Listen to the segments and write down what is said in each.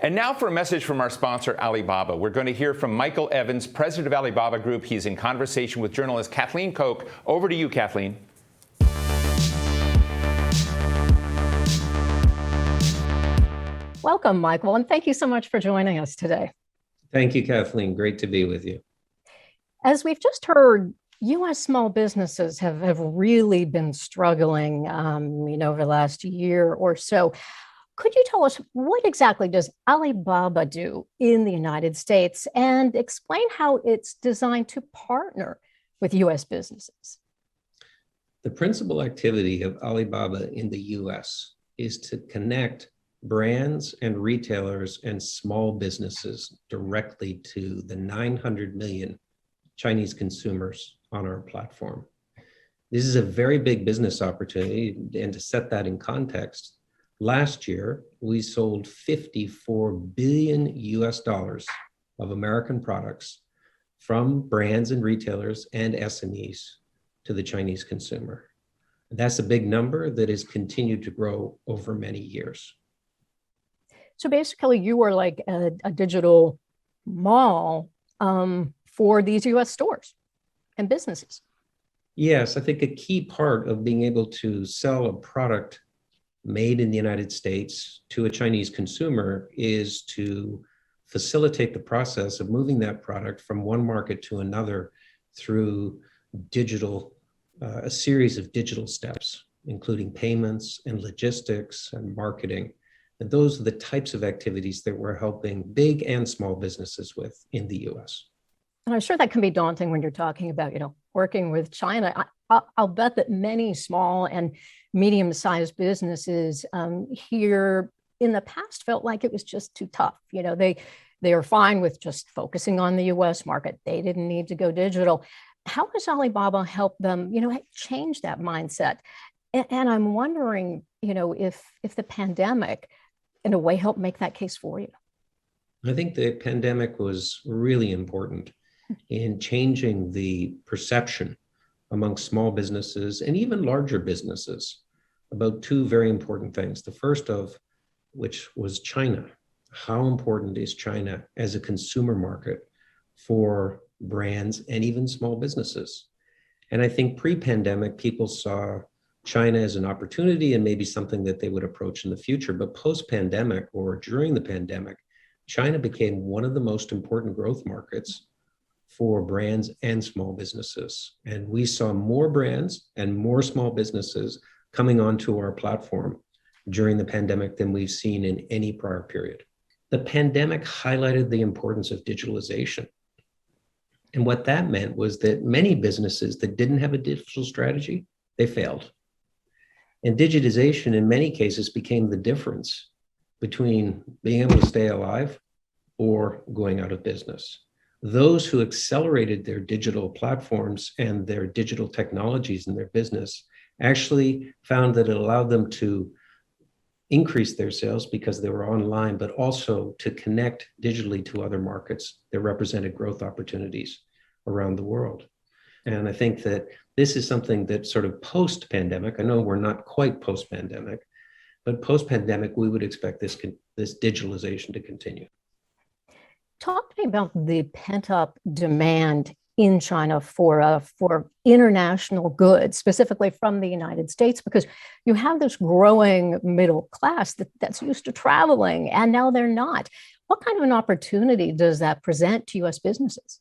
And now for a message from our sponsor, Alibaba. We're going to hear from Michael Evans, president of Alibaba Group. He's in conversation with journalist Kathleen Koch. Over to you, Kathleen. Welcome, Michael, and thank you so much for joining us today. Thank you, Kathleen. Great to be with you. As we've just heard, U.S. small businesses have really been struggling, over the last year or so. Could you tell us what exactly does Alibaba do in the United States and explain how it's designed to partner with U.S. businesses? The principal activity of Alibaba in the U.S. is to connect brands and retailers and small businesses directly to the 900 million Chinese consumers on our platform. This is a very big business opportunity, and to set that in context, last year we sold 54 billion US dollars of American products from brands and retailers and SMEs to the Chinese consumer. That's a big number that has continued to grow over many years. So basically, you are like a digital mall for these U.S. stores and businesses. Yes, I think a key part of being able to sell a product made in the United States to a Chinese consumer is to facilitate the process of moving that product from one market to another through digital, a series of digital steps, including payments and logistics and marketing. And those are the types of activities that we're helping big and small businesses with in the U.S. And I'm sure that can be daunting when you're talking about, working with China. I'll bet that many small and medium-sized businesses here in the past felt like it was just too tough. They are fine with just focusing on the U.S. market. They didn't need to go digital. How has Alibaba helped them, change that mindset? And I'm wondering, if the pandemic in a way helped make that case for you. I think the pandemic was really important in changing the perception among small businesses and even larger businesses about two very important things. The first of which was China. How important is China as a consumer market for brands and even small businesses? And I think pre-pandemic, people saw China as an opportunity and maybe something that they would approach in the future. But post-pandemic or during the pandemic, China became one of the most important growth markets for brands and small businesses. And we saw more brands and more small businesses coming onto our platform during the pandemic than we've seen in any prior period. The pandemic highlighted the importance of digitalization. And what that meant was that many businesses that didn't have a digital strategy, they failed. And digitization in many cases became the difference between being able to stay alive or going out of business. Those who accelerated their digital platforms and their digital technologies in their business actually found that it allowed them to increase their sales because they were online, but also to connect digitally to other markets that represented growth opportunities around the world. And I think that this is something that sort of post-pandemic, I know we're not quite post-pandemic, but post-pandemic, we would expect this digitalization to continue. Talk to me about the pent-up demand in China for international goods, specifically from the United States, because you have this growing middle class that's used to traveling, and now they're not. What kind of an opportunity does that present to U.S. businesses?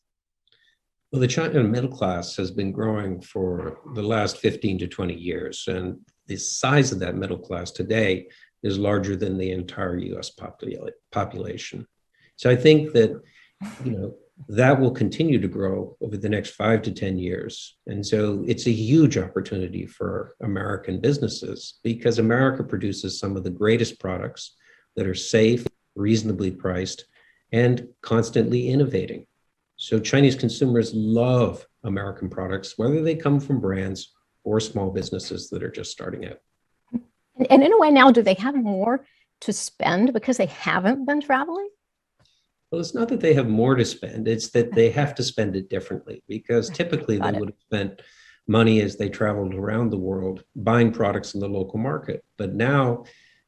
Well, the China middle class has been growing for the last 15 to 20 years, and the size of that middle class today is larger than the entire U.S. population. So I think that, that will continue to grow over the next 5 to 10 years. And so it's a huge opportunity for American businesses because America produces some of the greatest products that are safe, reasonably priced, and constantly innovating. So Chinese consumers love American products, whether they come from brands or small businesses that are just starting out. And in a way now, do they have more to spend because they haven't been traveling? Well, it's not that they have more to spend, it's that they have to spend it differently because typically they would have spent money as they traveled around the world buying products in the local market. But now,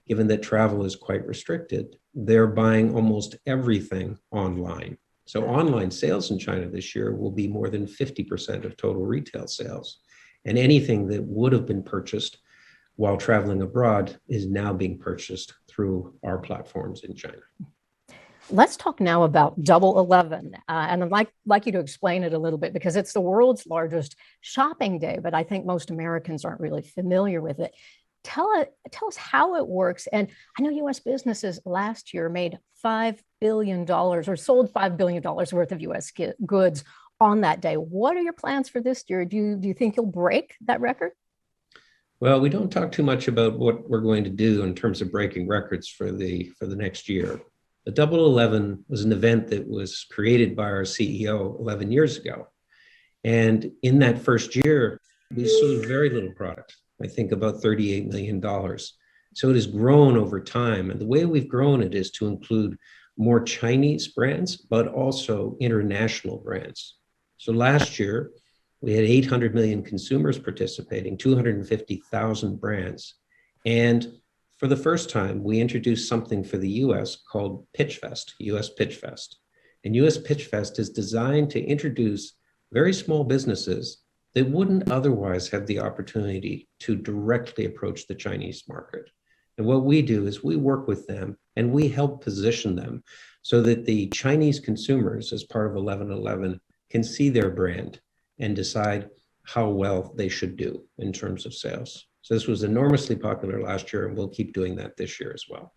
given that travel is quite restricted, they're buying almost everything online. So online sales in China this year will be more than 50% of total retail sales. And anything that would have been purchased while traveling abroad is now being purchased through our platforms in China. Let's talk now about Double 11. And I'd like you to explain it a little bit because it's the world's largest shopping day, but I think most Americans aren't really familiar with it. Tell us how it works. And I know US businesses last year made $5 billion or sold $5 billion worth of US goods on that day. What are your plans for this year? Do you think you'll break that record? Well, we don't talk too much about what we're going to do in terms of breaking records for the next year. The Double 11 was an event that was created by our CEO 11 years ago. And in that first year, we sold very little product. I think about $38 million. So it has grown over time. And the way we've grown it is to include more Chinese brands, but also international brands. So last year, we had 800 million consumers participating, 250,000 brands. And for the first time, we introduced something for the US called Pitch Fest, US Pitch Fest. And US Pitch Fest is designed to introduce very small businesses that wouldn't otherwise have the opportunity to directly approach the Chinese market. And what we do is we work with them and we help position them so that the Chinese consumers, as part of 1111, can see their brand and decide how well they should do in terms of sales. So this was enormously popular last year, and we'll keep doing that this year as well.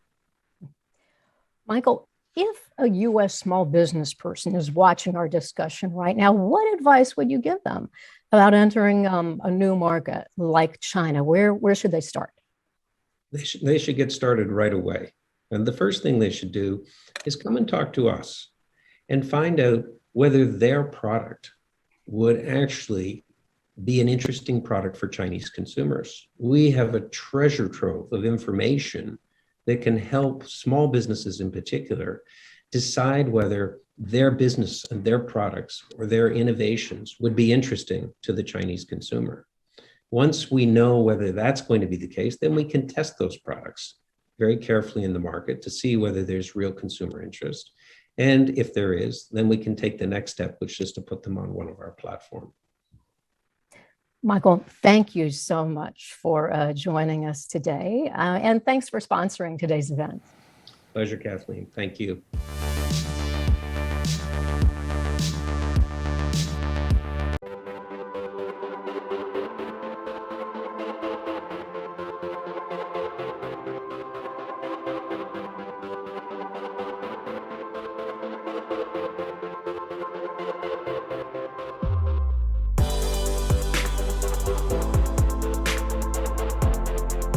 Michael, if a US small business person is watching our discussion right now, what advice would you give them about entering a new market like China? Where should they start? They should get started right away. And the first thing they should do is come and talk to us and find out whether their product would actually be an interesting product for Chinese consumers. We have a treasure trove of information that can help small businesses in particular decide whether their business and their products or their innovations would be interesting to the Chinese consumer. Once we know whether that's going to be the case, then we can test those products very carefully in the market to see whether there's real consumer interest. And if there is, then we can take the next step, which is to put them on one of our platforms. Michael, thank you so much for joining us today. And thanks for sponsoring today's event. Pleasure, Kathleen. Thank you.